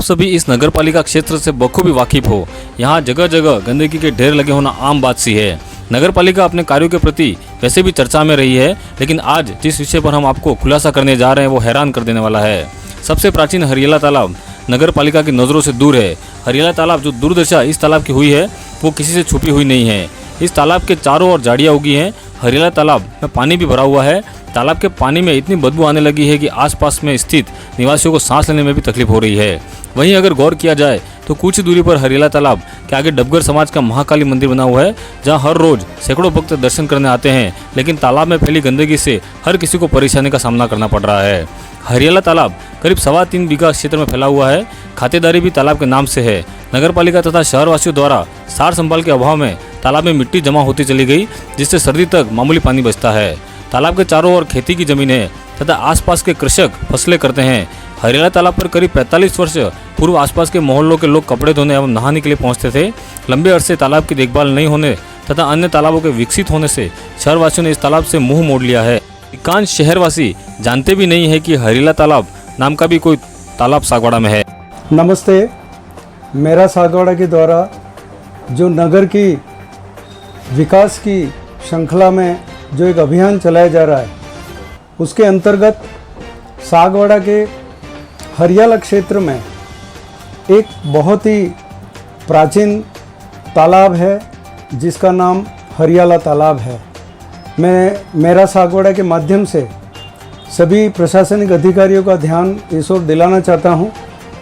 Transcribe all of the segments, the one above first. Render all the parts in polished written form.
सभी इस नगर पालिका क्षेत्र से बखूबी वाकिफ हो। यहाँ जगह जगह गंदगी के ढेर लगे होना आम बात सी है। नगर पालिका अपने कार्यों के प्रति वैसे भी चर्चा में रही है, लेकिन आज जिस विषय पर हम आपको खुलासा करने जा रहे हैं वो हैरान कर देने वाला है। सबसे प्राचीन हरियाला तालाब नगर पालिका की नज़रों से दूर है। हरियाला तालाब जो दुर्दशा इस तालाब की हुई है वो किसी से छुपी हुई नहीं है। इस तालाब के चारों ओर झाड़ियाँ उगी हैं। हरियाला तालाब में पानी भी भरा हुआ है। तालाब के पानी में इतनी बदबू आने लगी है कि आसपास में स्थित निवासियों को सांस लेने में भी तकलीफ हो रही है। वहीं अगर गौर किया जाए तो कुछ दूरी पर हरियाला तालाब के आगे डबगर समाज का महाकाली मंदिर बना हुआ है, जहां हर रोज सैकड़ों भक्त दर्शन करने आते हैं। लेकिन तालाब में फैली गंदगी से हर किसी को परेशानी का सामना करना पड़ रहा है। हरियाला तालाब करीब 3.25 बीघा क्षेत्र में फैला हुआ है। खातेदारी भी तालाब के नाम से है। नगर पालिका तथा शहरवासियों द्वारा सार संभाल के अभाव में तालाब में मिट्टी जमा होती चली गई, जिससे सर्दी तक मामूली पानी बचता है। तालाब के चारों ओर खेती की जमीन है तथा आसपास के कृषक फसलें करते हैं। हरियाला तालाब पर करीब 45 वर्ष पूर्व आसपास के मोहल्लों के लोग कपड़े धोने एवं नहाने के लिए पहुंचते थे। लंबे अरसे तालाब की देखभाल नहीं होने तथा अन्य तालाबों के विकसित होने से शहरवासियों ने इस तालाब से मुंह मोड़ लिया है। अधिकांश शहरवासी जानते भी नहीं है कि हरियाला तालाब नाम का भी कोई तालाब सागवाड़ा में है। नमस्ते, मेरा सागवाड़ा के द्वारा जो नगर की विकास की श्रृंखला में जो एक अभियान चलाया जा रहा है, उसके अंतर्गत सागवाड़ा के हरियाला क्षेत्र में एक बहुत ही प्राचीन तालाब है जिसका नाम हरियाला तालाब है। मैं मेरा सागवाड़ा के माध्यम से सभी प्रशासनिक अधिकारियों का ध्यान इस ओर दिलाना चाहता हूँ,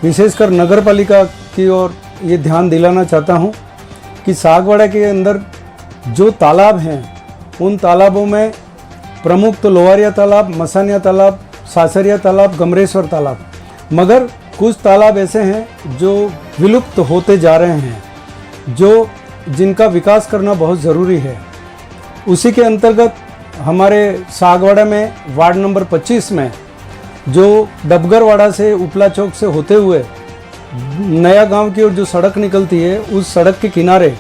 विशेषकर नगर पालिका की ओर ये ध्यान दिलाना चाहता हूँ कि सागवाड़ा के अंदर जो तालाब हैं उन तालाबों में प्रमुख तो लोवारिया तालाब, मसानिया तालाब, सासरिया तालाब, गमरेश्वर तालाब, मगर कुछ तालाब ऐसे हैं जो विलुप्त होते जा रहे हैं, जिनका विकास करना बहुत ज़रूरी है। उसी के अंतर्गत हमारे सागवाड़ा में वार्ड नंबर 25 में जो डबगरवाड़ा से उपला चौक से होते हुए नया गांव की ओर जो सड़क निकलती है, उस सड़क के किनारे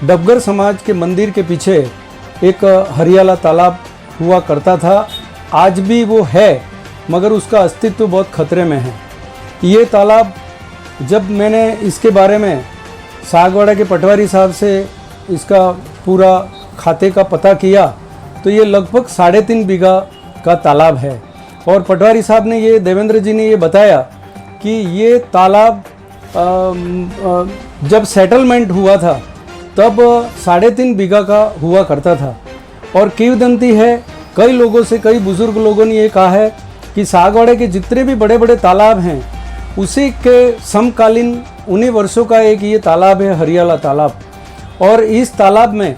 डबगर समाज के मंदिर के पीछे एक हरियाला तालाब हुआ करता था। आज भी वो है, मगर उसका अस्तित्व बहुत खतरे में है। ये तालाब जब मैंने इसके बारे में सागवाड़ा के पटवारी साहब से इसका पूरा खाते का पता किया तो ये लगभग 3.5 बीघा का तालाब है। और पटवारी साहब ने ये, देवेंद्र जी ने ये बताया कि ये तालाब जब सेटलमेंट हुआ था तब 3.5 बीघा का हुआ करता था। और किंवदंती है, कई लोगों से, कई बुजुर्ग लोगों ने ये कहा है कि सागवाड़ा के जितने भी बड़े बड़े तालाब हैं उसी के समकालीन उन्हीं वर्षों का एक ये तालाब है, हरियाला तालाब। और इस तालाब में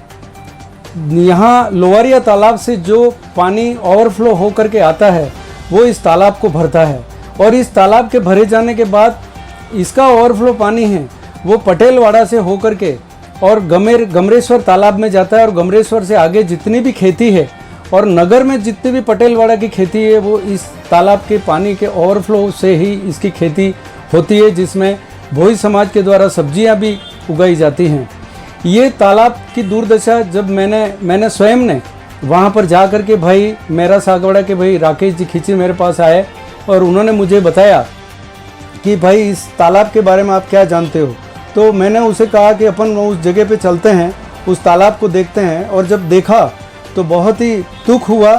यहाँ लोवारिया तालाब से जो पानी ओवरफ्लो होकर के आता है वो इस तालाब को भरता है। और इस तालाब के भरे जाने के बाद इसका ओवरफ्लो पानी है वो पटेलवाड़ा से होकर के और गमरेश्वर तालाब में जाता है। और गमरेश्वर से आगे जितनी भी खेती है और नगर में जितनी भी पटेलवाड़ा की खेती है वो इस तालाब के पानी के ओवरफ्लो से ही इसकी खेती होती है, जिसमें भोई समाज के द्वारा सब्जियां भी उगाई जाती हैं। ये तालाब की दुर्दशा जब मैंने स्वयं ने वहाँ पर जा कर के भाई मेरा सागवाड़ा के भाई राकेश जी खींची मेरे पास आए और उन्होंने मुझे बताया कि भाई इस तालाब के बारे में आप क्या जानते हो। तो मैंने उसे कहा कि अपन उस जगह पे चलते हैं, उस तालाब को देखते हैं। और जब देखा तो बहुत ही दुख हुआ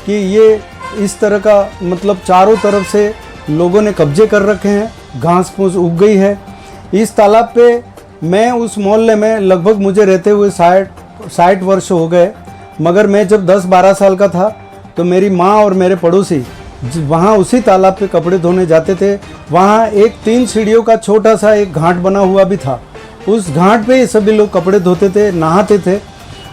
कि ये इस तरह का, मतलब चारों तरफ से लोगों ने कब्जे कर रखे हैं, घास फूस उग गई है। इस तालाब पे मैं उस मोहल्ले में लगभग मुझे रहते हुए 60 वर्ष हो गए, मगर मैं जब 10-12 साल का था तो मेरी माँ और मेरे पड़ोसी वहाँ उसी तालाब पे कपड़े धोने जाते थे। वहाँ एक 3 सीढ़ियों का छोटा सा एक घाट बना हुआ भी था। उस घाट पे सभी लोग कपड़े धोते थे, नहाते थे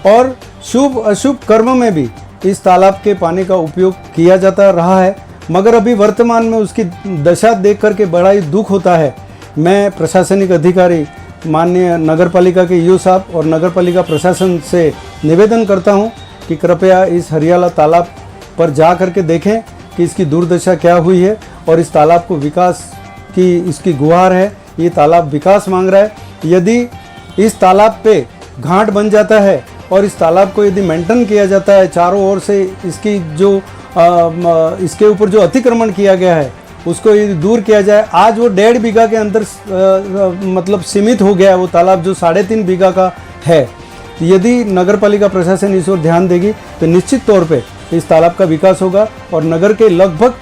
और शुभ अशुभ कर्म में भी इस तालाब के पानी का उपयोग किया जाता रहा है। मगर अभी वर्तमान में उसकी दशा देख करके बड़ा ही दुख होता है। मैं प्रशासनिक अधिकारी माननीय नगर पालिका के ईओ साहब और नगर पालिका प्रशासन से निवेदन करता हूं कि कृपया इस हरियाला तालाब पर जा करके देखें कि इसकी दुर्दशा क्या हुई है। और इस तालाब को विकास की इसकी गुहार है। ये तालाब विकास मांग रहा है। यदि इस तालाब पे घाट बन जाता है और इस तालाब को यदि मेंटेन किया जाता है, चारों ओर से इसकी जो इसके ऊपर जो अतिक्रमण किया गया है उसको ये दूर किया जाए। आज वो 1.5 बीघा के अंदर मतलब सीमित हो गया है वो तालाब जो 3.5 बीघा का है। यदि नगर पालिका प्रशासन इस ओर ध्यान देगी तो निश्चित तौर पे इस तालाब का विकास होगा और नगर के लगभग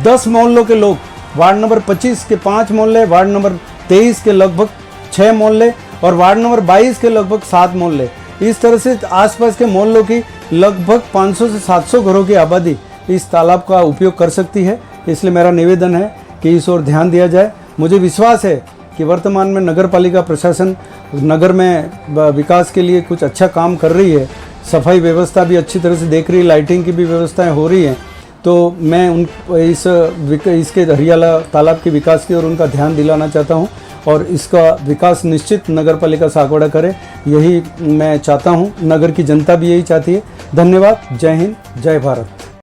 10 मोहल्लों के लोग, वार्ड नंबर 25 के 5 मोहल्ले, वार्ड नंबर 23 के लगभग 6 मोहल्ले और वार्ड नंबर 22 के लगभग 7 मोहल्ले, इस तरह से आसपास के मोहल्लों की लगभग 500 से 700 घरों की आबादी इस तालाब का उपयोग कर सकती है। इसलिए मेरा निवेदन है कि इस ओर ध्यान दिया जाए। मुझे विश्वास है कि वर्तमान में नगर पालिका प्रशासन नगर में विकास के लिए कुछ अच्छा काम कर रही है, सफाई व्यवस्था भी अच्छी तरह से देख रही है, लाइटिंग की भी व्यवस्थाएं हो रही हैं। तो मैं इसके हरियाला तालाब के विकास की ओर उनका ध्यान दिलाना चाहता हूं और इसका विकास निश्चित नगर पालिका सागवाड़ा करे, यही मैं चाहता हूं। नगर की जनता भी यही चाहती है। धन्यवाद। जय हिंद, जय भारत।